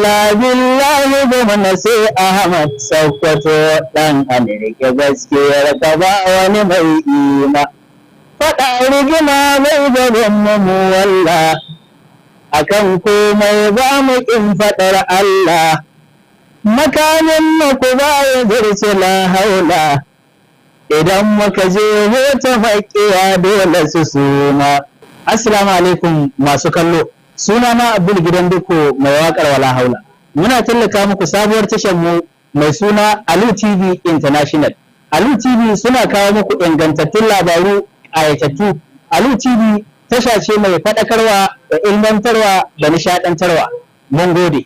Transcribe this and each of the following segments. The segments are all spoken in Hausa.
Allah billahi gwamna sai Ahmad Sokoto ɗan Amerika gaskiyar ka ba wani mai ima. Faɗa rigima mai gaban mu walla, akan komai ba mu ƙin faɗar Allah. Makamin mu ku ba ya zarce la haula, idan muka je wata maƙiya dole su suma. Assalamu alaikum masu kallo. Suna na Abdul Gidan Duko mai waƙar wala haula. Muna tallata muku sabuwar tashar mu mai suna Alu TV International. Alu TV suna kawo muku ingantattun labaru ayatattu. Alu TV tasha ce mai faɗakarwa da ilmantarwa da nishaɗantarwa. Mun gode.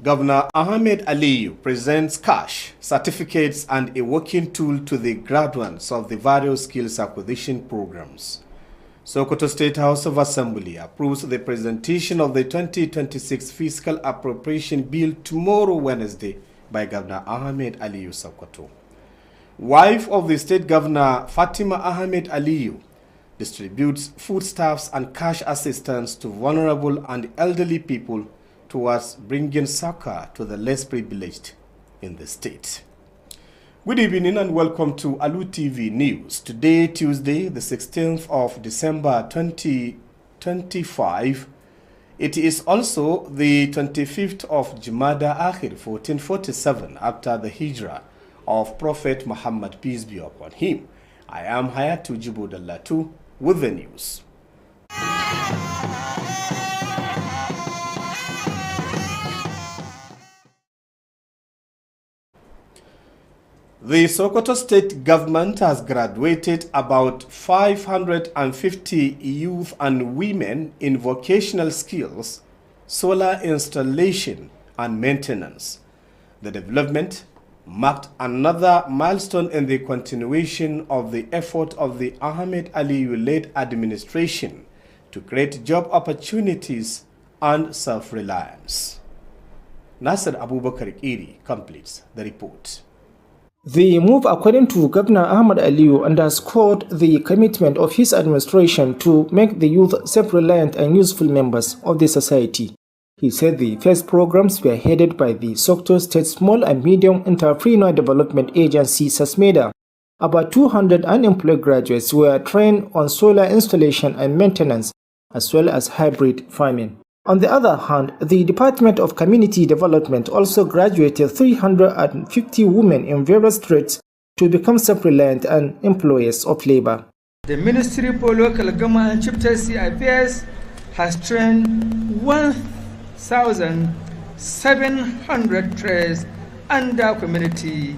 Governor Ahmed Aliyu presents cash, certificates and a working tool to the graduates of the various skills acquisition programs. Sokoto State House of Assembly approves the presentation of the 2026 Fiscal Appropriation Bill tomorrow Wednesday by Governor Ahmed Aliyu Sokoto. Wife of the State Governor Fatima Ahmed Aliyu distributes foodstuffs and cash assistance to vulnerable and elderly people towards bringing succor to the less privileged in the state. Good evening and welcome to Alu TV News. Today, Tuesday, the 16th of December 2025. It is also the 25th of Jumada Akhir 1447 after the Hijrah of Prophet Muhammad, peace be upon him. I am Hayatu Jibo Dallatu with the news. The Sokoto State government has graduated about 550 youth and women in vocational skills, solar installation and maintenance. The development marked another milestone in the continuation of the effort of the Ahmed Aliyu-led administration to create job opportunities and self-reliance. Nasser Abubakar Iri completes the report. The move, according to Governor Ahmed Aliyu, underscored the commitment of his administration to make the youth self-reliant and useful members of the society. He said the first programs were headed by the Sokoto State Small and Medium Entrepreneur Development Agency, SASMEDA. About 200 unemployed graduates were trained on solar installation and maintenance, as well as hybrid farming. On the other hand, the Department of Community Development also graduated 350 women in various trades to become self-reliant and employers of labor. The Ministry for Local Government and Chieftaincy Affairs has trained 1,700 trades under community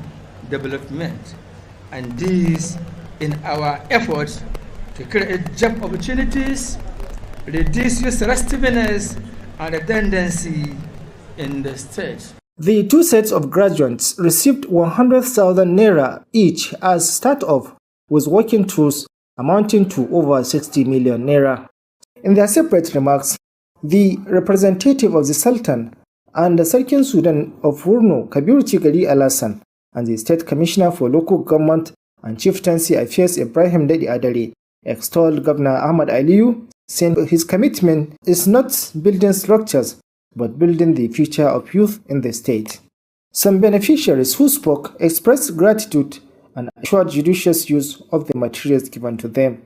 development, and this in our efforts to create job opportunities, reduce youth restiveness and redundancy in the state. The two sets of graduates received 100,000 naira each as start-off, with working tools amounting to over 60 million naira. In their separate remarks, the representative of the Sultan and the Sarkin Sudan of Wurno, Kabir Chigari Alassan, and the State Commissioner for Local Government and Chieftaincy Affairs, Ibrahim Dadi Adare, extolled Governor Ahmed Aliyu, saying his commitment is not building structures, but building the future of youth in the state. Some beneficiaries who spoke expressed gratitude and assured judicious use of the materials given to them.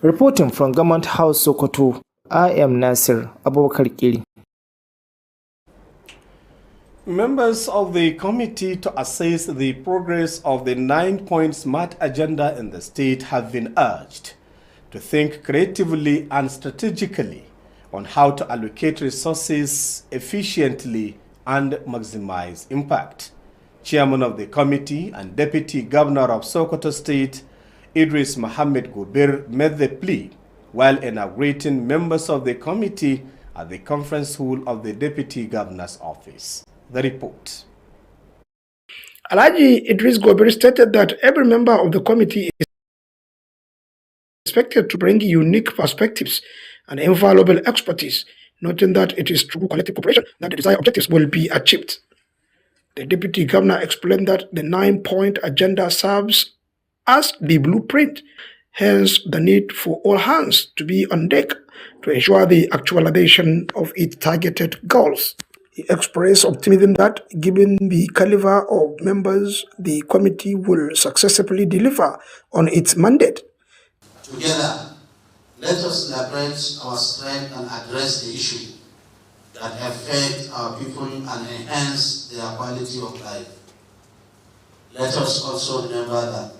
Reporting from Government House, Sokoto, I am Nasir Abubakar Kiri. Members of the committee to assess the progress of the 9-point SMART agenda in the state have been urged to think creatively and strategically on how to allocate resources efficiently and maximize impact. Chairman of the committee and Deputy Governor of Sokoto State, Idris Mohammed Gobir, made the plea while inaugurating members of the committee at the conference hall of the Deputy Governor's office. The report. Alhaji Idris Gobir stated that every member of the committee is expected to bring unique perspectives and invaluable expertise, noting that it is through collective cooperation that the desired objectives will be achieved. The Deputy Governor explained that the 9-point agenda serves as the blueprint, hence the need for all hands to be on deck to ensure the actualization of its targeted goals. He expressed optimism that, given the caliber of members, the committee will successfully deliver on its mandate. Together, let us leverage our strength and address the issue that affect our people and enhance their quality of life. Let us also remember that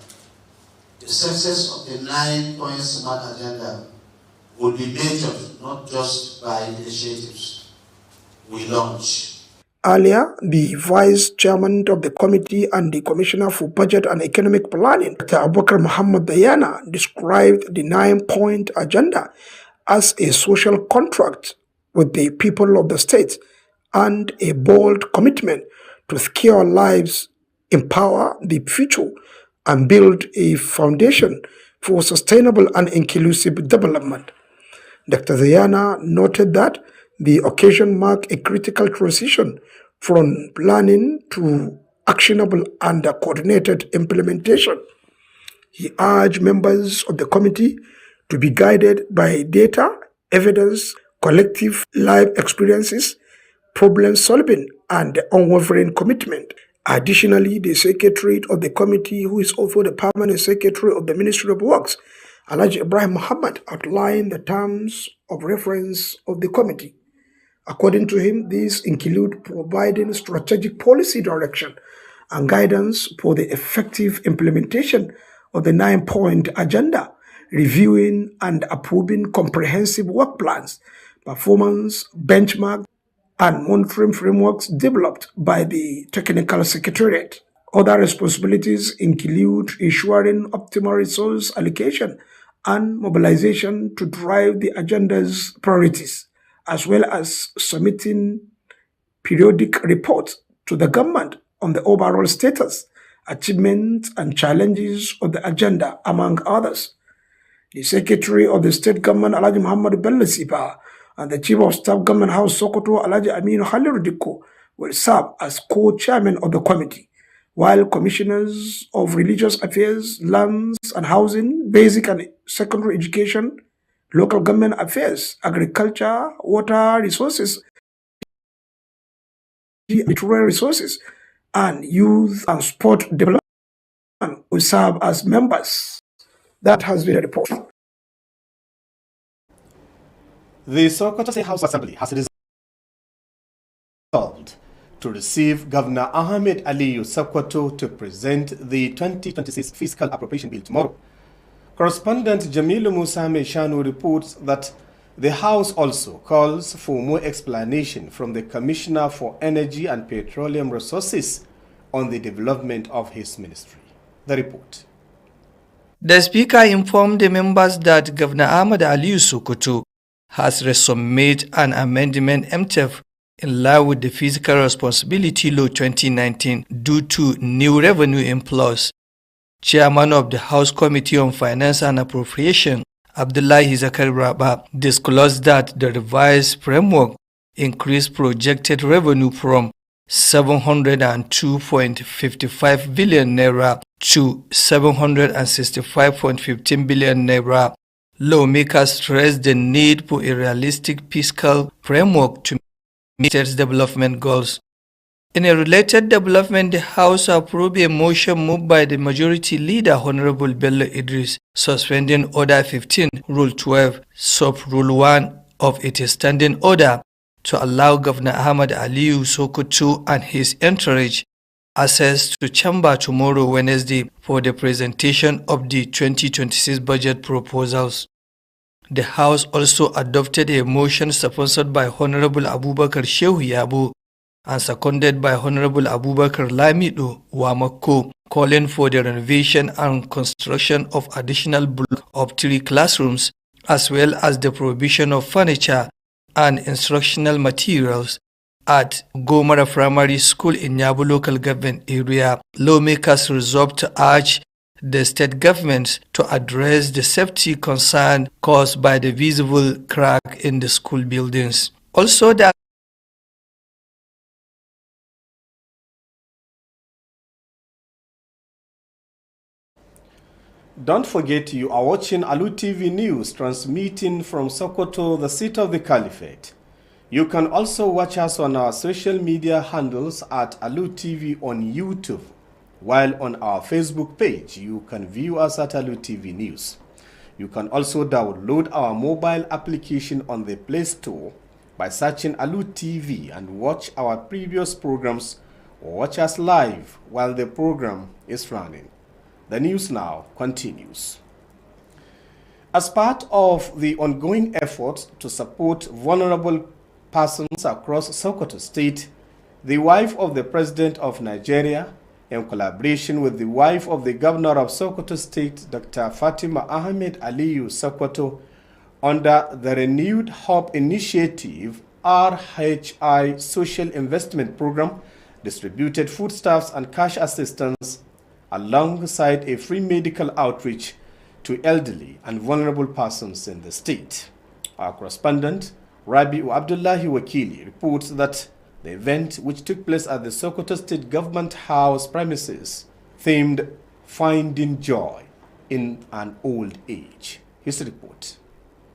the success of the 9-point SMART agenda will be measured not just by initiatives we launch. Earlier, the Vice Chairman of the committee and the Commissioner for Budget and Economic Planning, Dr. Abubakar Muhammad Dayana, described the 9-point agenda as a social contract with the people of the state and a bold commitment to secure lives, empower the future, and build a foundation for sustainable and inclusive development. Dr. Dayana noted that the occasion marked a critical transition from planning to actionable and coordinated implementation. He urged members of the committee to be guided by data, evidence, collective life experiences, problem solving, and unwavering commitment. Additionally, the Secretary of the committee, who is also the Permanent Secretary of the Ministry of Works, Alhaji Ibrahim Muhammad, outlined the terms of reference of the committee. According to him, these include providing strategic policy direction and guidance for the effective implementation of the 9-point agenda, reviewing and approving comprehensive work plans, performance benchmarks, and monitoring frameworks developed by the Technical Secretariat. Other responsibilities include ensuring optimal resource allocation and mobilization to drive the agenda's priorities, as well as submitting periodic reports to the government on the overall status, achievements, and challenges of the agenda, among others. The Secretary of the State Government, Alhaji Muhammad Bello Sipa, and the Chief of Staff Government House Sokoto, Alhaji Aminu Haliru Dikko, will serve as co-chairmen of the committee, while Commissioners of Religious Affairs, Lands and Housing, Basic and Secondary Education, Local Government Affairs, Agriculture, Water Resources, Natural Resources, and Youth and Sport Development will serve as members. That has been a report. The Sokoto State House Assembly has resolved to receive Governor Ahmed Aliyu Sokoto to present the 2026 Fiscal Appropriation Bill tomorrow. Correspondent Jamilu Musa Meshanu reports that the House also calls for more explanation from the Commissioner for Energy and Petroleum Resources on the development of his ministry. The report. The Speaker informed the members that Governor Ahmed Aliyu Sokoto has resubmitted an amendment MTF in line with the Fiscal Responsibility Law 2019 due to new revenue inflows. Chairman of the House Committee on Finance and Appropriation, Abdullahi Zakari Raba, disclosed that the revised framework increased projected revenue from 702.55 billion naira to 765.15 billion naira. Lawmakers stressed the need for a realistic fiscal framework to meet its development goals. In a related development, the House approved a motion moved by the Majority Leader Honorable Bello Idris, suspending Order 15, Rule 12, Sub-Rule 1 of its standing order, to allow Governor Ahmad Aliyu Sokoto and his entourage access to chamber tomorrow Wednesday for the presentation of the 2026 budget proposals. The House also adopted a motion sponsored by Honorable Abubakar Shehu Yabo and seconded by Honorable Abubakar Lamido Wamako, calling for the renovation and construction of additional blocks of 3 classrooms, as well as the provision of furniture and instructional materials at Gomara Primary School in Yabo local government area. Lawmakers resolved to urge the state government to address the safety concern caused by the visible crack in the school buildings. Also, Don't forget you are watching Alu TV News, transmitting from Sokoto, the seat of the Caliphate. You can also watch us on our social media handles at Alu TV on YouTube, while on our Facebook page, you can view us at Alu TV News. You can also download our mobile application on the Play Store by searching Alu TV and watch our previous programs or watch us live while the program is running. The news now continues. As part of the ongoing efforts to support vulnerable persons across Sokoto State, the wife of the President of Nigeria, in collaboration with the wife of the Governor of Sokoto State, Dr. Fatima Ahmed Aliyu Sokoto, under the Renewed Hope Initiative RHI Social Investment Program, distributed foodstuffs and cash assistance alongside a free medical outreach to elderly and vulnerable persons in the state. Our correspondent, Rabiu Abdullahi Wakili, reports that the event, which took place at the Sokoto State Government House premises, themed Finding Joy in an Old Age. His report.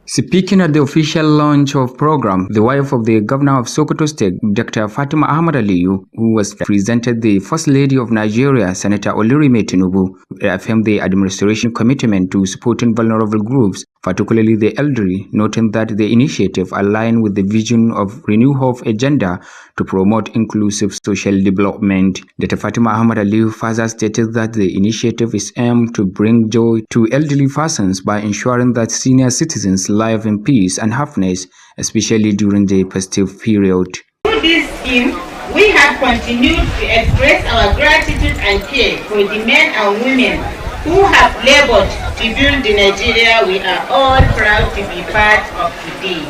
Speaking at the official launch of program, the wife of the Governor of Sokoto State, Dr. Fatima Ahmad Aliyu, who was presented the First Lady of Nigeria, Senator Olurime Tinubu, reaffirmed the administration commitment to supporting vulnerable groups, particularly the elderly, noting that the initiative aligned with the vision of Renew Hope agenda to promote inclusive social development. Dr. Fatima Ahmad Aliyu further stated that the initiative is aimed to bring joy to elderly persons by ensuring that senior citizens live in peace and happiness, especially during the festive period. Through this scheme, we have continued to express our gratitude and care for the men and women who have labored to build the Nigeria we are all proud to be part of today.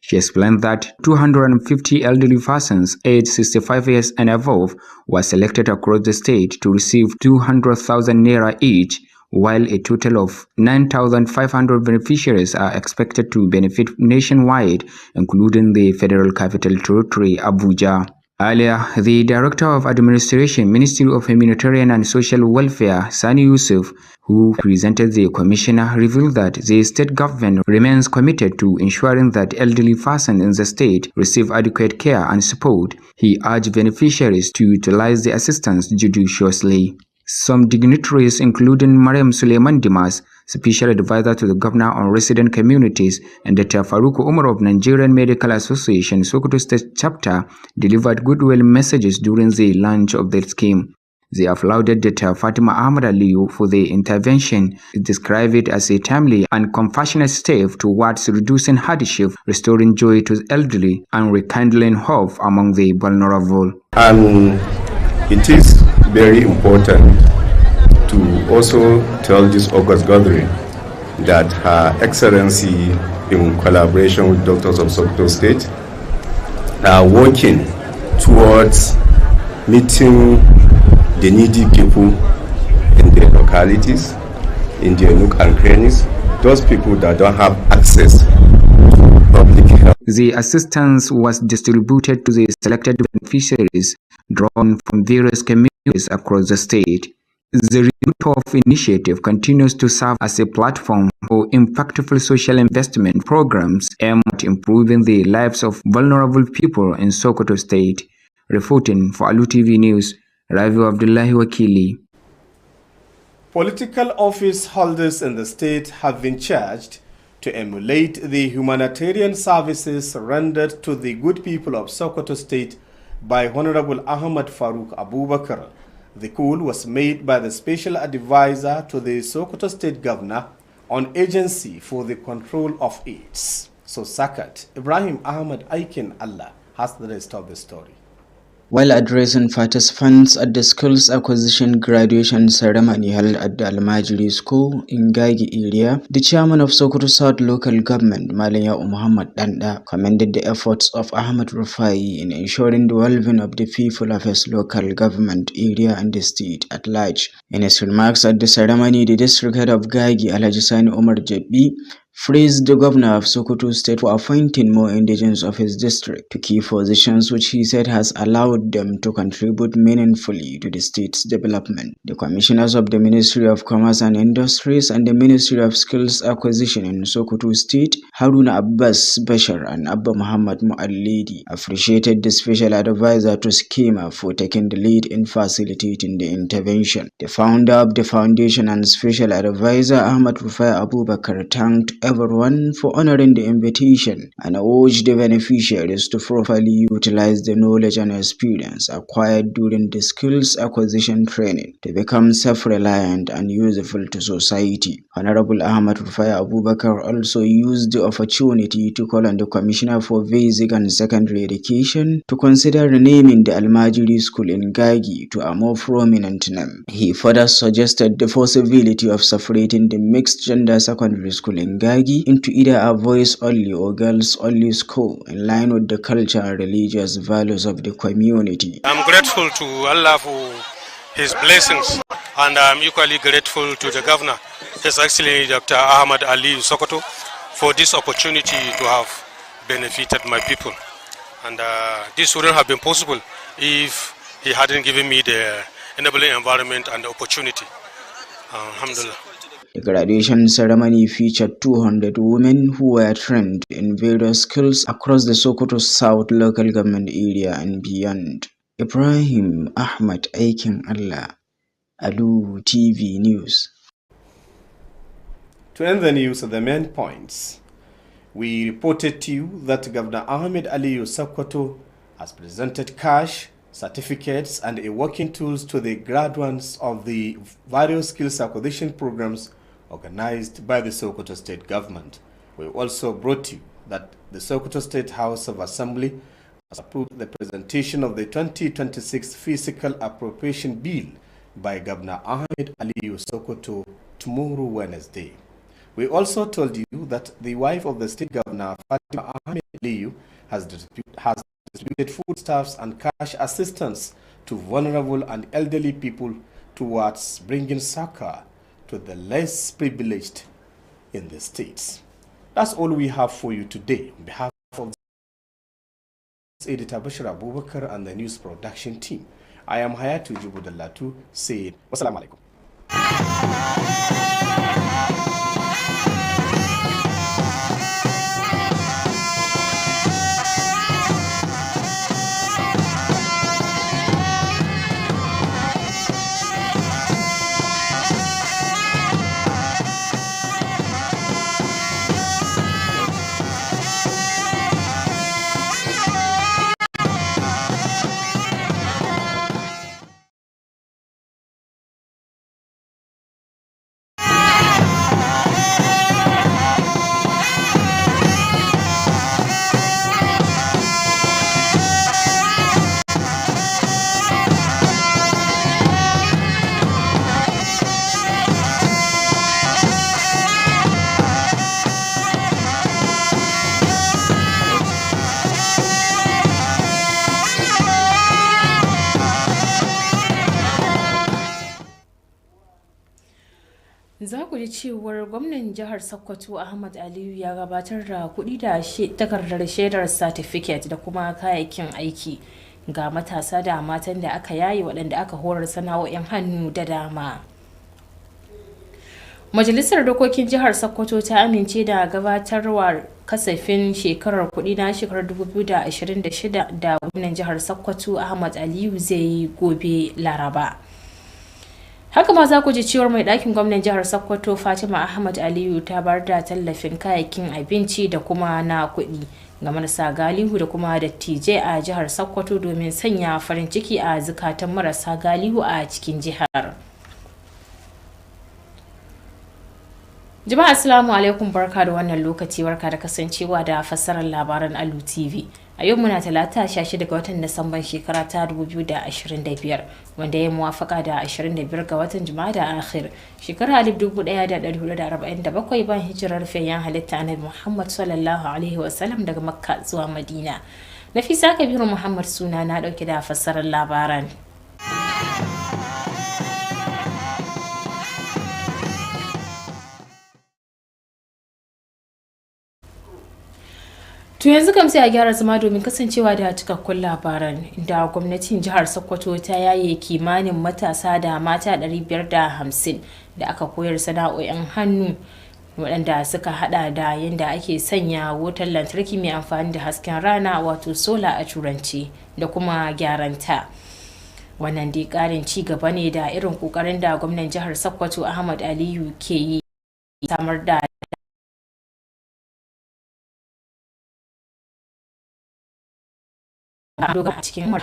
She explained that 250 elderly persons aged 65 years and above were selected across the state to receive 200,000 naira each, while a total of 9,500 beneficiaries are expected to benefit nationwide, including the Federal Capital Territory, Abuja. Earlier, the Director of Administration, Ministry of Humanitarian and Social Welfare, Sani Yusuf, who presented the commissioner, revealed that the state government remains committed to ensuring that elderly persons in the state receive adequate care and support. He urged beneficiaries to utilize the assistance judiciously. Some dignitaries, including Mariam Suleiman Dimas, Special Advisor to the Governor on Resident Communities, and Dr. Farouk Umar of Nigerian Medical Association, Sokoto State Chapter, delivered goodwill messages during the launch of the scheme. They applauded Dr. Fatima Ahmad Aliyu for the intervention, described it as a timely and compassionate step towards reducing hardship, restoring joy to the elderly, and rekindling hope among the vulnerable. And it is very important to also tell this August gathering that Her Excellency, in collaboration with Doctors of Sokoto State, are working towards meeting the needy people in their localities, in their nook and crannies, those people that don't have access to public health. The assistance was distributed to the selected beneficiaries drawn from various communities across the state. The Renewed Hope initiative continues to serve as a platform for impactful social investment programs aimed at improving the lives of vulnerable people in Sokoto State. Reporting for Alu TV News, Ravi Abdullahi Wakili. Political office holders in the state have been charged to emulate the humanitarian services rendered to the good people of Sokoto State by Honorable Ahmad Farouk Abubakar. The call was made by the Special Advisor to the Sokoto State Governor on Agency for the Control of AIDS. So Sakat, Ibrahim Ahmad Aikin Allah has the rest of the story. While addressing participants at the school's acquisition graduation ceremony held at the Almajiri School in Gagi area, the chairman of Sokoto South Local Government, Malaya Muhammad Danda, commended the efforts of Ahmad Rufai in ensuring the well-being of the people of his local government area and the state at large. In his remarks at the ceremony, the district head of Gagi, Alhaji Sani Omar Jebbi, praised the governor of Sokoto State for appointing more indigents of his district to key positions, which he said has allowed them to contribute meaningfully to the state's development. The commissioners of the Ministry of Commerce and Industries and the Ministry of Skills Acquisition in Sokoto State, Haruna Abbas Bashar and Abba Muhammad Muallidi, appreciated the special advisor to Schema for taking the lead in facilitating the intervention. The founder of the foundation and special advisor, Ahmad Rufai Abubakar, thanked everyone for honoring the invitation and urged the beneficiaries to properly utilize the knowledge and experience acquired during the skills acquisition training to become self-reliant and useful to society. Honorable Ahmad Rufai Abubakar also used the opportunity to call on the Commissioner for Basic and Secondary Education to consider renaming the Almajiri School in Gagi to a more prominent name. He further suggested the possibility of separating the mixed gender secondary school in Gagi into either a boys-only or girls-only school in line with the culture and religious values of the community. I'm grateful to Allah for His blessings, and I'm equally grateful to the governor, His Excellency Dr. Ahmad Ali Sokoto, for this opportunity to have benefited my people. And this wouldn't have been possible if he hadn't given me the enabling environment and the opportunity. Alhamdulillah. The graduation ceremony featured 200 women who were trained in various skills across the Sokoto South local government area and beyond. Ibrahim Ahmad Aikin Allah, Alu TV News. To end the news, the main points. We reported to you that Governor Ahmed Aliyu Sokoto has presented cash, certificates and a working tools to the graduates of the various skills acquisition programs organized by the Sokoto State Government. We also brought you that the Sokoto State House of Assembly has approved the presentation of the 2026 Physical Appropriation Bill by Governor Ahmed Aliyu Sokoto tomorrow, Wednesday. We also told you that the wife of the state governor, Fatima Ahmed Aliyu, has distributed foodstuffs and cash assistance to vulnerable and elderly people towards bringing succor to the less privileged in the states. That's all we have for you today. On behalf of editor Bashir Abubakar and the news production team, I am Hayatu Jubudallatu saying wassalamu alaikum. Za ku ji cewar gwamnan jihar Sokoto Ahmad Aliyu ya gabatar da kuɗi da takardar shaidar certificate da kuma kayayyakin aiki ga matasa da matan da aka yaye waɗanda aka horar sana'o'in hannu da dama. Majalisar Dokokin Jihar Sokoto ta amince da gabatarwa kasafin shekarar kuɗi na shekarar 2026 da gwamnan jihar Sokoto Ahmad Aliyu zai yi gobe Laraba. Haka ma za ku ji cewar mai ɗakin gwamnan jihar Sokoto Fatima Ahmad Aliyu ta bar da tallafin kayayyakin abinci da kuma na kuɗi ga marasa galihu da kuma dattijai a jihar Sokoto domin sanya farin ciki a zukatan marasa galihu a cikin jihar. Jama'a assalamu alaikum, barka da wannan lokaci, barka da kasancewa da fassarar labaran Alu TV. A yau muna talata 16 ga watan Disamban shekara ta 2025 wanda ya muwafaka da 25 ga watan Jumada Akhir shekara 1447 bayan hijirar fayyan halitta Annabi Muhammad sallallahu alaihi wasallam daga Makka zuwa Madina. Nafisa Kabiru Muhammad suna na dauke da fassarar labaran. To yanzu kam sai a gyara zama domin kasancewa da cikakkun labaran, inda gwamnatin jihar Sokoto ta yaye kimanin matasa da mata 550 da aka koyar sana'o'in hannu waɗanda suka hada da yadda ake sanya wutar lantarki mai amfani da hasken rana wato sola a turanci da kuma gyaranta. Wannan dai ƙarin ci gaba ne da irin ƙoƙarin da gwamnan jihar Sokoto Ahmad Aliyu ke yi samar da a cikin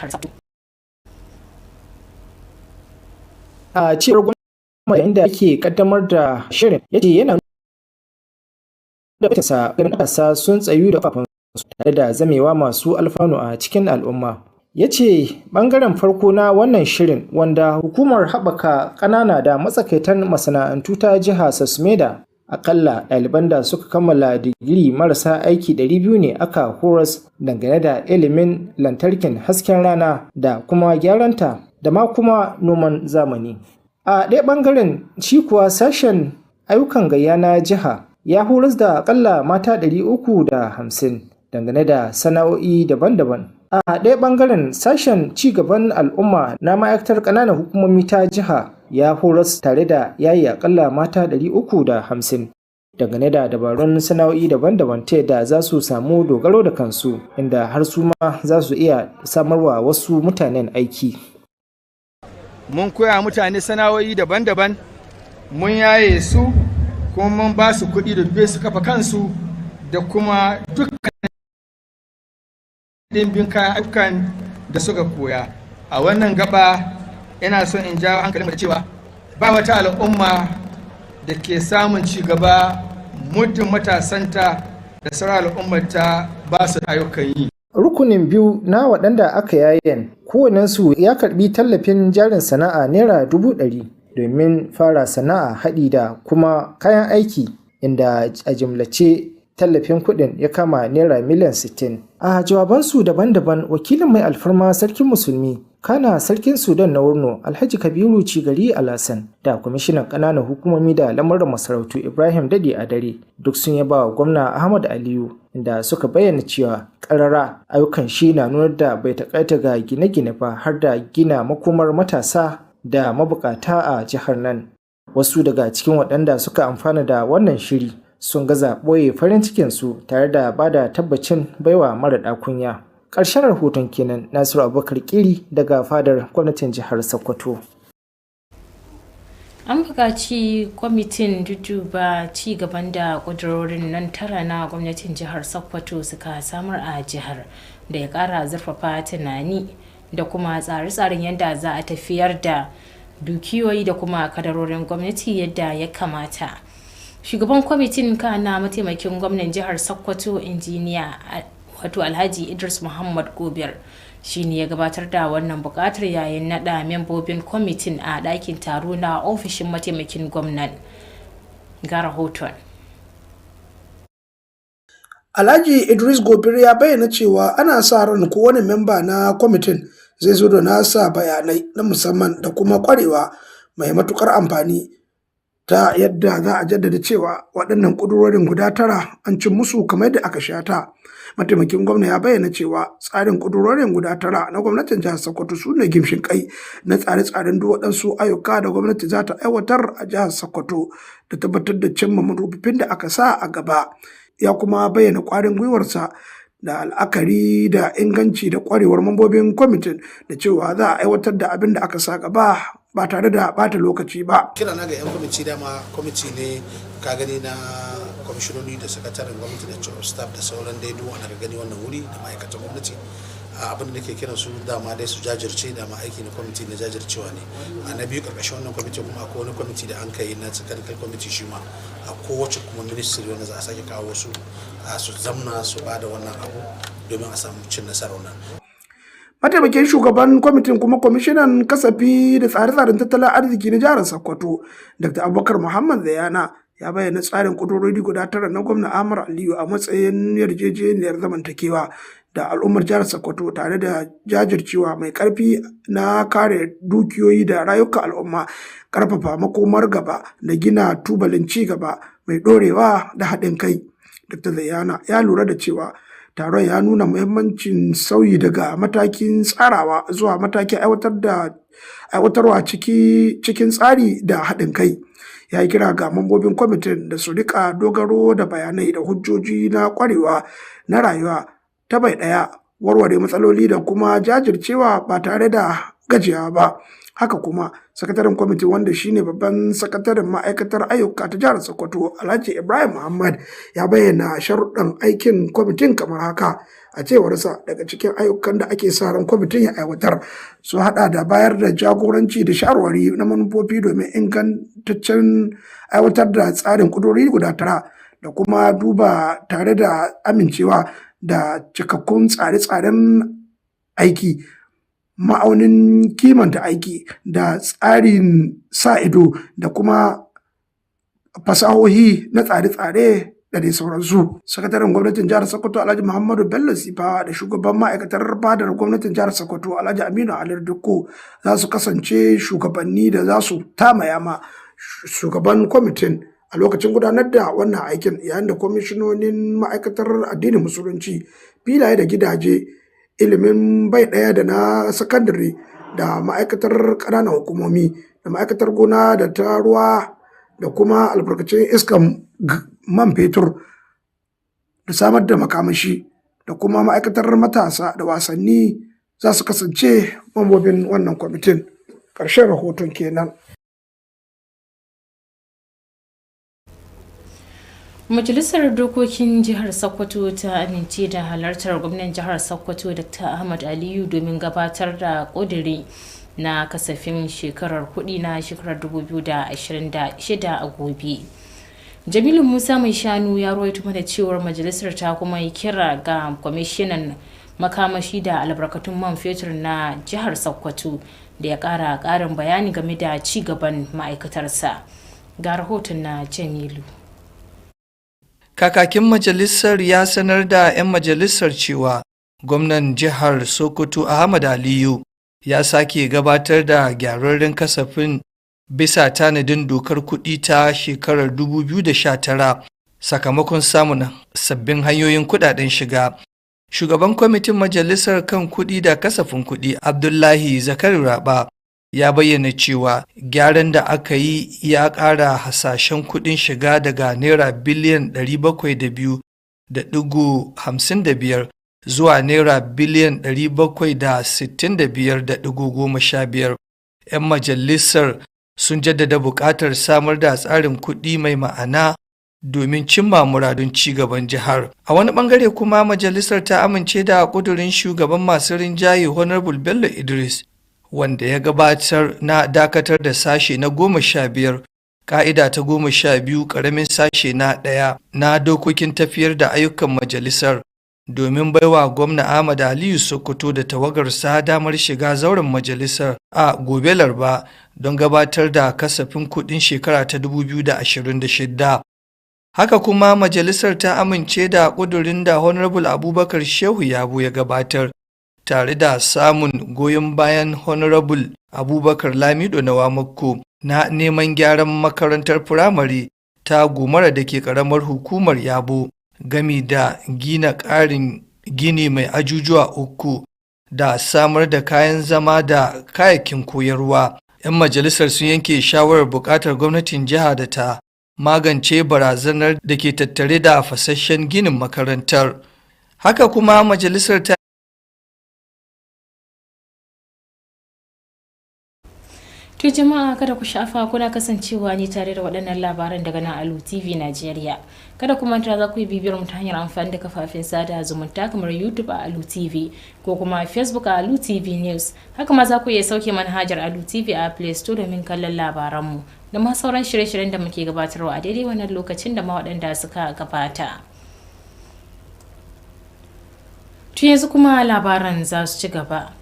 a cewar gwamnati inda ake kaddamar da shirin yace yana da matasa sun tsayu da kafafunsu tare da zamewa masu alfanu a cikin al'umma. Yace bangaren farko na wannan shirin wanda hukumar haɓaka ƙanana da matsakaitan masana'antu ta jiha Sasmeda akalla ɗaliban da suka kammala digiri marasa aiki 200 ne aka horas dangane da ilimin lantarkin hasken rana da kuma gyaranta da ma kuma noman zamani. A ɗaya ɓangaren shi kuwa sashen ayyukan gayya na jiha ya horas da akalla mata 350 dangane da sana'o'i daban-daban. A ɗaya ɓangaren sashen ci gaban al'umma na ma'aikatar ƙananan hukumomi ta jiha ya horas tare da yayi akalla mata 350 dangane da dabarun sana'o'i daban-daban ta yadda za su samu dogaro da kansu inda har su ma za su iya samarwa wasu mutanen aiki. Mun koya mutane sana'o'i daban-daban, mun yaye su kuma mun ba su kuɗi da dube su kafa kansu da kuma dukkan ɗimbin kayan ayyukan da suka koya. A wannan gaba ina son in jawo hankalin da cewa ba wata al'umma da ke samun ci gaba muddin matasanta da sauran al'ummata ba su da ayyukan yi. Rukunin biyu na waɗanda aka yayen kowannensu ya karɓi tallafin jarin sana'a naira 100,000 domin fara sana'a haɗi da kuma kayan aiki, inda a jimlace tallafin kuɗin ya kama naira miliyan 60. A jawabansu daban-daban, wakilin mai alfarma sarkin musulmi kana sarkin Sudan na Wurno Alhaji Kabiru Cigari Alhassan da kwamishinan ƙananan hukumomi da lamarin masarautu Ibrahim Dade a dare duk sun yaba wa gwamna Ahmad Aliyu, inda suka bayyana cewa ƙarara ayyukan shi na nuna da bai taƙaita ga gine-gine ba har da gina makomar matasa da mabukata a jihar nan. Wasu daga cikin waɗanda suka amfana da wannan shiri sun gaza ɓoye farin cikinsu tare da ba da tabbacin baiwa mara kunya. Ƙarshen rahoton kenan. Nasiru Abubakar Kiri daga fadar gwamnatin jihar Sokoto. An buƙaci kwamitin duduba ci gaban da ƙudurorin nan tara na gwamnatin jihar Sokoto suka samar a jihar da ya ƙara zurfafa tunani da kuma tsare-tsaren yadda za a tafiyar da dukiyoyi da kuma kadarorin gwamnati yadda ya kamata. Shugaban kwamitin kana mataimakin gwamnan jihar Sokoto injiniya wato Alhaji Idris Muhammad Gobir shi ne ya gabatar da wannan bukatar yayin nada membobin kwamitin a ɗakin taro na ofishin mataimakin gwamnan. Ga rahoton. Alhaji Idris Gobir ya bayyana cewa ana sa ran kowane memba na kwamitin zai zo da nasa bayanai na musamman da kuma kwarewa mai matukar amfani ta yadda za a jaddada cewa waɗannan ƙudurorin guda tara an cin musu kamar yadda aka shata. Mataimakin gwamna ya bayyana cewa tsarin ƙudurorin guda tara na gwamnatin jihar Sokoto su ne gimshin kai na tsare-tsaren duk waɗansu ayyuka da gwamnati za ta aiwatar a jihar Sokoto da tabbatar da cimma manufofin da aka sa a gaba. Ya kuma bayyana ƙwarin gwiwarsa da al'akari da inganci da ƙwarewar mambobin kwamitin da cewa za a aiwatar da abin da aka sa gaba ba tare da bata lokaci ba. Kira na ga 'yan kwamiti dama kwamiti ne ka gani na kwamishinoni da sakataren gwamnati da chief of staff da sauran dai duk wanda ka gani wannan wuri da ma'aikatan gwamnati. Abin da nake kiran su dama dai su jajirce, dama aiki na kwamiti na jajircewa ne. Na biyu karkashin wannan kwamiti kuma akwai wani kwamiti da an kai na technical kwamiti shi ma a kowace kuma ministry wanda za a sake kawo su zamna su ba da wannan abu domin a samu cin nasarar wannan. Mataimakin shugaban kwamitin kuma kwamishinan kasafi da tsare-tsaren tattalin arziki na jihar Sokoto, Dr. Abubakar Muhammad Zayana, ya bayyana tsarin kudurori guda 9 na gwamna Ahmad Aliyu a matsayin yarjejeniyar zamantakewa da al'ummar jihar Sokoto tare da jajircewa mai karfi na kare dukiyoyi da rayuka al'umma, karfafa makomar gaba da gina tubalin ci gaba mai dorewa da haɗin kai. Dr. Zayana ya lura da cewa taron ya nuna muhimmancin sauyi daga matakin tsarawa zuwa matakin aiwatarwa cikin tsari da haɗin kai. Ya yi kira ga mambobin kwamitin da su rika dogaro da bayanai da hujjoji na kwarewa na rayuwa ta bai ɗaya, warware matsaloli da kuma jajircewa ba tare da gajiyawa ba. Haka kuma sakataren kwamitin wanda shine babban sakataren ma'aikatar ayyuka ta jihar Sokoto, Alhaji Ibrahim Muhammad, ya bayyana sharuɗan aikin kwamitin kamar haka. A cewarsa, daga cikin ayyukan da ake sa ran kwamitin ya aiwatar su haɗa da bayar da jagoranci da shawarwari na manufofi domin ingantaccen aiwatar da tsarin kudurori guda 9 da kuma duba tare da amincewa da cikakkun tsare-tsaren aiki, ma'aunin kimanta aiki da tsarin sa ido da kuma fasahohi na tsare-tsare da dai sauransu. Sakataren gwamnatin jihar Sokoto Alhaji Muhammadu Bello Sifa da shugaban ma'aikatar fadar gwamnatin jihar Sokoto Alhaji Aminu Ali Dukko za su kasance shugabanni da za su tamaya ma shugaban kwamitin a lokacin gudanar da wannan aikin, yayin da kwamishinonin ma'aikatar addinin musulunci, filaye da gidaje, ilimin bai ɗaya da na sakandare, da ma'aikatar ƙananan hukumomi, da ma'aikatar gona da ta ruwa da kuma albarkacin iskan man fetur da samar da makamashi, da kuma ma'aikatar matasa da wasanni za su kasance mambobin wannan kwamitin. Ƙarshen rahoton kenan. Majalisar Dokokin Jihar Sokoto ta amince da halartar gwamnan jihar Sokoto Dr. Ahmad Aliyu domin gabatar da ƙudiri na kasafin shekarar kuɗi na shekarar 2026 a gobe. Jamilu Musa Mai Shanu ya rawaito mana cewar majalisar ta kuma yi kira ga kwamishinan makamashi da albarkatun man fetur na jihar Sokoto da ya ƙara ƙarin bayani game da ci gaban ma'aikatarsa. Ga rahoton na Jamilu. Kakakin majalisar ya sanar da 'yan majalisar cewa gwamnan jihar Sokoto Ahmad Aliyu ya sake gabatar da gyararren kasafin bisa tanadin dokar kuɗi ta shekarar 2019 sakamakon samun sabbin hanyoyin kuɗaɗen shiga. Shugaban kwamitin majalisar kan kuɗi da kasafin kuɗi Abdullahi Zakari Raba ya bayyana cewa gyaran da aka yi ya ƙara hasashen kuɗin shiga daga naira biliyan 702.55 zuwa naira biliyan 765.15. 'Yan majalisar sun jaddada buƙatar samar da tsarin kuɗi mai ma'ana domin cimma muradun ci gaban jihar. A wani ɓangare kuma majalisar ta amince da ƙudurin shugaban masu rinjaye Honorable Bello Idris, wanda ya gabatar na dakatar da sashe na 15 ƙa'ida ta 12 ƙaramin sashe na 1 na dokokin tafiyar da ayyukan majalisar domin baiwa gwamna Ahmad Aliyu Sokoto da tawagarsa damar shiga zauren majalisar a gobe Laraba don gabatar da kasafin kuɗin shekara ta 2026. Haka kuma majalisar ta amince da ƙudurin da Honorable Abubakar Shehu Yabo ya gabatar, tare da samun goyon bayan Honorable Abubakar Lamido Nawamakko na neman gyaran makarantar firamare ta Gumara da ke ƙaramar hukumar Yabo, gami da gina ƙarin gini mai ajujuwa 3 da samar da kayan zama da kayayyakin koyarwa. 'Yan majalisar sun yanke shawarar buƙatar gwamnatin jiha da ta magance barazanar da ke tattare da fasasshen ginin makarantar. Haka kuma majalisar ta To jama'a kada ku shafa kuna kasancewa ne tare da waɗannan labaran daga nan Alu TV Najeriya. Kada ku manta za ku yi bibiyar mu ta hanyar amfani da kafafen sada zumunta kamar YouTube a Alu TV ko kuma Facebook a Alu TV News. Haka ma za ku iya sauke manhajar Alu TV a Play Store domin kallon labaran mu da ma sauran shirye-shiryen da muke gabatarwa a daidai wannan lokacin da ma waɗanda suka gabata. To yanzu kuma labaran za su ci gaba.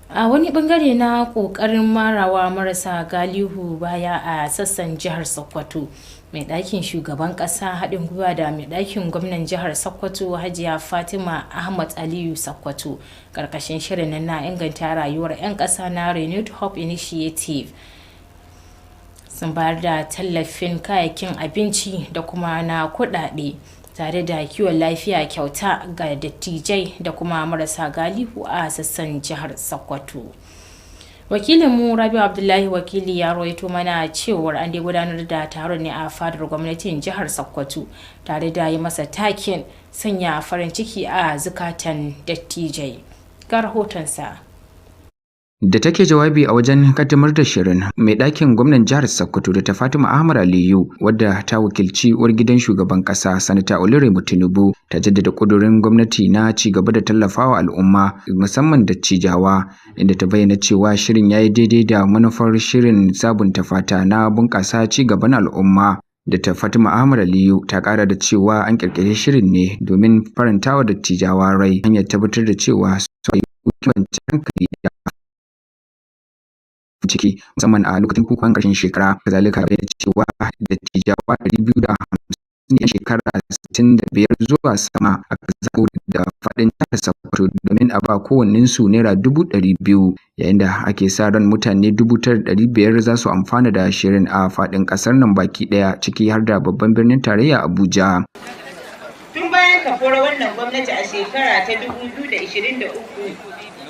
A wani bangare na kokarin marawa marasa galihu baya a sassan jihar Sokoto, mai ɗakin shugaban ƙasa haɗin gwiwa da mai ɗakin gwamnan jihar Sokoto Hajiya Fatima Ahmad Aliyu Sokoto ƙarƙashin shirin na inganta rayuwar 'yan ƙasa na Renewed Hope Initiative sun bayar da tallafin kayayyakin abinci da kuma na kuɗaɗe tare da kiwon lafiya kyauta ga dattijai da kuma marasa galihu a sassan jihar Sokoto. Wakilinmu Rabiu Abdullahi wakili ya rawaito mana cewar an dai gudanar da taron ne a fadar gwamnatin jihar Sokoto tare da yi masa takin sanya farin ciki a zukatan dattijai. Ga rahotonsa. Da take jawabi a wajen kaddamar da shirin, mai ɗakin gwamnan jihar Sokoto da ta Fatima Ahmad Aliyu, wadda ta wakilci uwar gidan shugaban ƙasa Sanata Oluremu Tinubu, ta jaddada ƙudurin gwamnati na ci gaba da tallafawa al'umma musamman dattijawa, inda ta bayyana cewa shirin ya yi daidai da manufar shirin sabunta fata na bunƙasa ci gaban al'umma. Da ta Fatima Ahmad Aliyu ta ƙara da cewa an ƙirƙiri shirin ne domin farantawa dattijawa rai, hanyar tabbatar da cewa su yi kwanciyar hankali da ciki musamman a lokacin kukan ƙarshen shekara. Kazalika bayyana cewa dattijawa 250 ne shekara 65 zuwa sama aka zaɓo da faɗin jihar Sokoto domin a ba kowannensu naira 200,000, yayin da ake sa ran mutane 9,500 za su amfana da shirin a faɗin ƙasar nan baki ɗaya, ciki har da babban birnin tarayya Abuja. Tun bayan kafuwar wannan gwamnati a shekara ta 2023,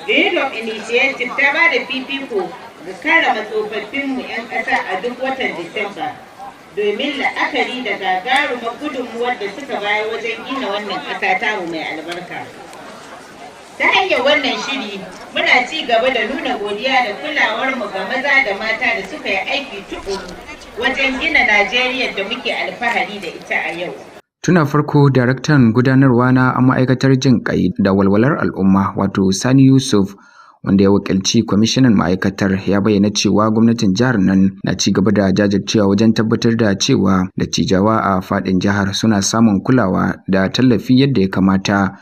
Renewed Hope Initiative ta ba da fifiko ga karrama tsofaffinmu 'yan ƙasa a duk watan Disamba domin la'akari da gagarumar gudunmuwar da suka bayar wajen gina wannan ƙasa tamu mai albarka. Ta hanyar wannan shiri muna ci gaba da nuna godiya da kulawarmu ga maza da mata da suka yi aiki tuƙuru wajen gina Najeriya da muke alfahari da ita a yau. Tuna farko daraktan gudanarwa na ma'aikatar jin ƙai da walwalar al'umma wato Sani Yusuf, wanda ya wakilci kwamishinan ma'aikatar, ya bayyana cewa gwamnatin jihar nan na ci gaba da jajircewa wajen tabbatar da cewa dattijawa a faɗin jihar suna samun kulawa da tallafi yadda ya kamata.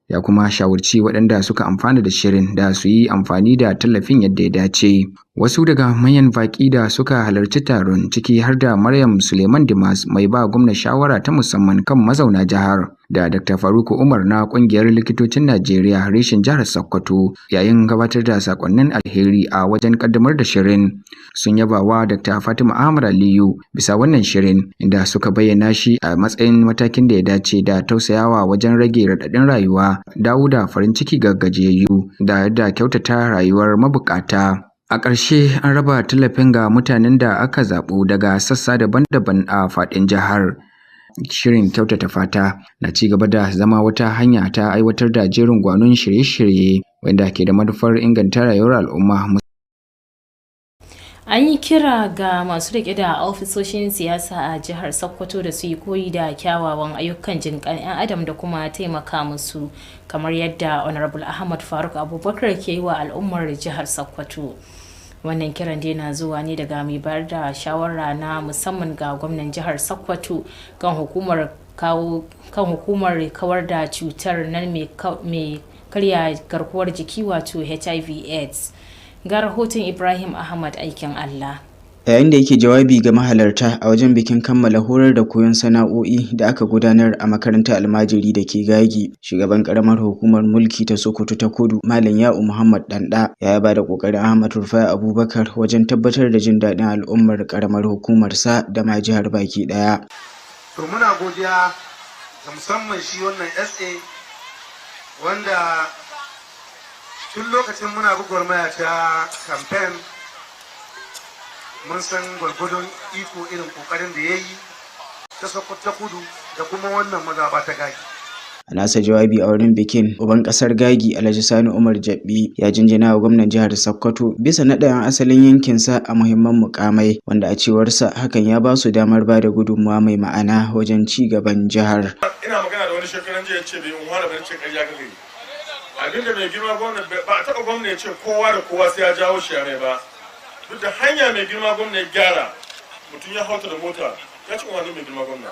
Ya kuma shawarci waɗanda suka amfana da shirin da su yi amfani da tallafin yadda ya dace. Wasu daga manyan baƙi da suka halarci taron, ciki har da Maryam Suleiman Dimas, mai ba gwamna shawara ta musamman kan mazauna jihar, da Dr. Faruku Umar na ƙungiyar likitocin Najeriya reshen jihar Sokoto, yayin gabatar da sakonnin alheri a wajen kaddamar da shirin. Sun yaba wa Dr. Fatima Ahmad Aliyu bisa wannan shirin, inda suka bayyana shi a matsayin matakin da ya dace da tausayawa wajen rage raɗaɗin rayuwa, dawo da farin ciki ga gajiyayyu da yadda kyautata rayuwar mabukata. A ƙarshe an raba tallafin ga mutanen da aka zaɓo daga sassa daban-daban a faɗin jihar. Shirin kyautata fata na ci gaba da zama wata hanya ta aiwatar da jerin gwanon shirye-shirye wanda ke da manufar inganta rayuwar al'umma. An yi kira ga masu riƙe da ofisoshin siyasa a jihar Sokoto da su yi koyi da kyawawan ayyukan jinƙan 'yan adam da kuma taimaka musu, kamar yadda Honorable Ahmad Faruk Abubakar ke yi wa al'ummar jihar Sokoto. Wannan kiran dai na zuwa ne daga mai bayar da shawara na musamman ga gwamnan jihar Sokoto kan hukumar kawar da cutar nan mai karya garkuwar jiki wato HIV/AIDS. Ga rahoton Ibrahim Ahmad aikin Allah. Yayin da yake jawabi ga mahalarta a wajen bikin kammala horar da koyon sana'o'i da aka gudanar a makarantar almajiri da ke Gagi, shugaban karamar hukumar mulki ta Sokoto ta Kudu, Malam Ya'u Muhammad Danda, ya yaba da kokarin Ahmad Rufai Abubakar wajen tabbatar da jin daɗin al'ummar karamar hukumar sa da ma jihar baki ɗaya. To muna godiya ga musamman shi wannan SA wanda tun lokacin muna gwagwarmaya ta campaign mun san gwargwadon iko irin kokarin da ya yi ta Sokoto ta Kudu da kuma wannan mazaba ta Gagi. A nasa jawabi a wurin bikin, uban kasar Gagi Alhaji Sani Umar Jabbi ya jinjina wa gwamnan jihar Sokoto bisa naɗin asalin yankinsa a muhimman mukamai, wanda a cewarsa hakan ya ba su damar ba da gudunmawa mai ma'ana wajen ci gaban jihar. Ina magana da wani shekaran jiya ce bai unwa da bane ce ƙarya kake. Abinda mai girma gwamna ba a taɓa gwamna ya ce kowa da kowa sai ya jawo shi mai ba. Duk da hanya mai girma gwamna ya gyara, mutum ya hauta da mota ya ci umarnin mai girma gwamna.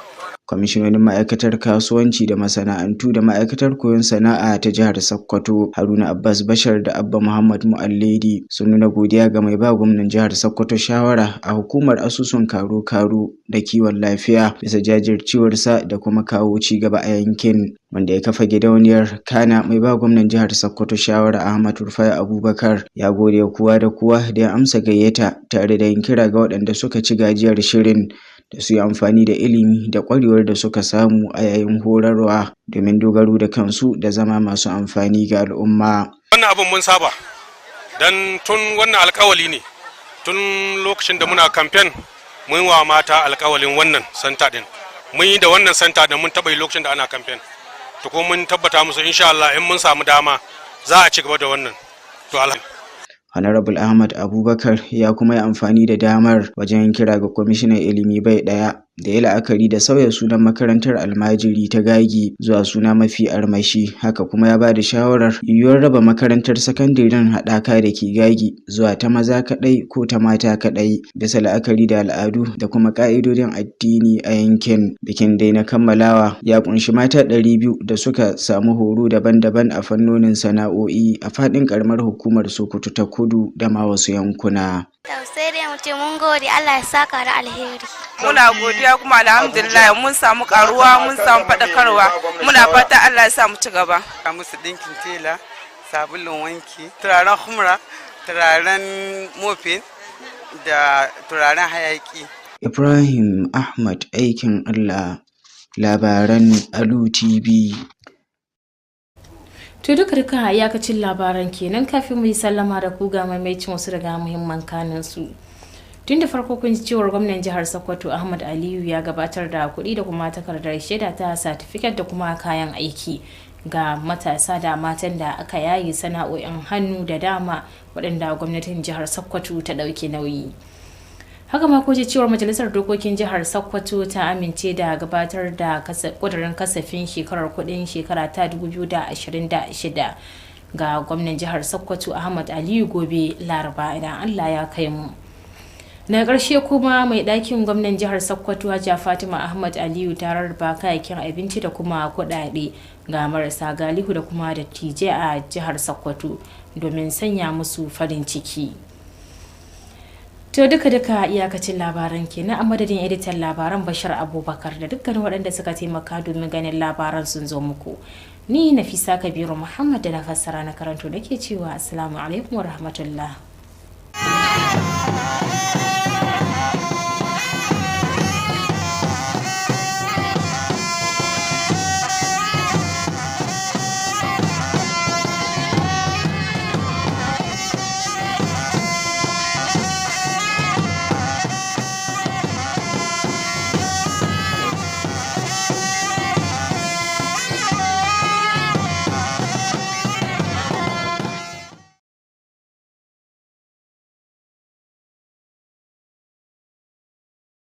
Kwamishinonin ma'aikatar kasuwanci da masana'antu da ma'aikatar koyon sana'a ta jihar Sokoto Haruna Abbas Bashar da Abba Muhammad Mu'alledi sun nuna godiya ga mai ba gwamnan jihar Sokoto shawara a hukumar asusun karo-karo da kiwon lafiya bisa jajircewarsa da kuma kawo ci gaba a yankin, wanda ya kafa gidauniyar. Kana mai ba gwamnan jihar Sokoto shawara Ahmad Rufai Abubakar ya gode kowa da kowa da ya amsa gayyata, tare da yin kira ga waɗanda suka ci gajiyar shirin da su yi amfani da ilimi da ƙwarewar da suka samu a yayin horarwa domin dogaro da kansu da zama masu amfani ga al'umma. Wannan abin mun saba dan tun wannan alƙawali ne, tun lokacin da muna kamfen mun wa mata alƙawalin wannan santa din, mun yi da wannan santa da mun taɓa yi lokacin da ana kamfen, to kuma mun tabbata musu insha Allah in mun samu dama za a ci gaba da wannan. To Honorable Ahmad Abubakar ya kuma yi amfani da damar wajen kira ga kwamishinan ilimi bai ɗaya da ya la'akari da sauya sunan makarantar almajiri ta Gagi zuwa suna mafi armashi. Haka kuma ya ba da shawarar yiwuwar raba makarantar sakandaren haɗaka da ke Gagi zuwa ta maza kaɗai ko ta mata kaɗai bisa la'akari da al'adu da kuma ƙa'idodin addini a yankin. Bikin dai na kammalawa ya ƙunshi mata 200 da suka samu horo daban-daban a fannonin sana'o'i a faɗin ƙaramar hukumar Sokoto ta Kudu da ma wasu yankuna. Sai dai mu ce mun gode, Allah ya saka da alheri. Muna godiya kuma alhamdulillah mun samu karuwa, mun samu faɗakarwa, muna fata Allah ya sa mu ci gaba. A musu ɗinkin tela, sabulun wanki, turaren humra, turaren mofin da turaren hayaki. Ibrahim Ahmad aikin Allah, labaran Alu TV. To duka iyakacin labaran kenan, kafin mu yi sallama da ku ga maimaicin wasu daga muhimman kanin su. Tun da farko kun ji cewar gwamnan jihar Sokoto Ahmad Aliyu ya gabatar da kuɗi da kuma takardar shaida ta certificate da kuma kayan aiki ga matasa da matan da aka yayi sana'o'in hannu da dama waɗanda gwamnatin jihar Sokoto ta ɗauki nauyi. Haka ma ko ji cewar majalisar dokokin jihar Sokoto ta amince da gabatar da kudirin kasafin shekarar kudin shekara ta 2026 ga gwamnan jihar Sokoto Ahmad Aliyu gobe Laraba idan Allah ya kai mu. Na ƙarshe kuma mai ɗakin gwamnan jihar Sokoto Hajiya Fatima Ahmad Aliyu ta rarraba kayayyakin abinci da kuma kuɗaɗe ga marasa galihu da kuma dattijai a jihar Sokoto domin sanya musu farin ciki. To duka iyakacin labaran kenan, a madadin editan labaran Bashir Abubakar da dukkanin waɗanda suka taimaka domin ganin labaran sun zo muku. Ni Nafisa Kabiru Muhammad da na fassara na karanto nake cewa assalamu alaikum wa rahmatullah.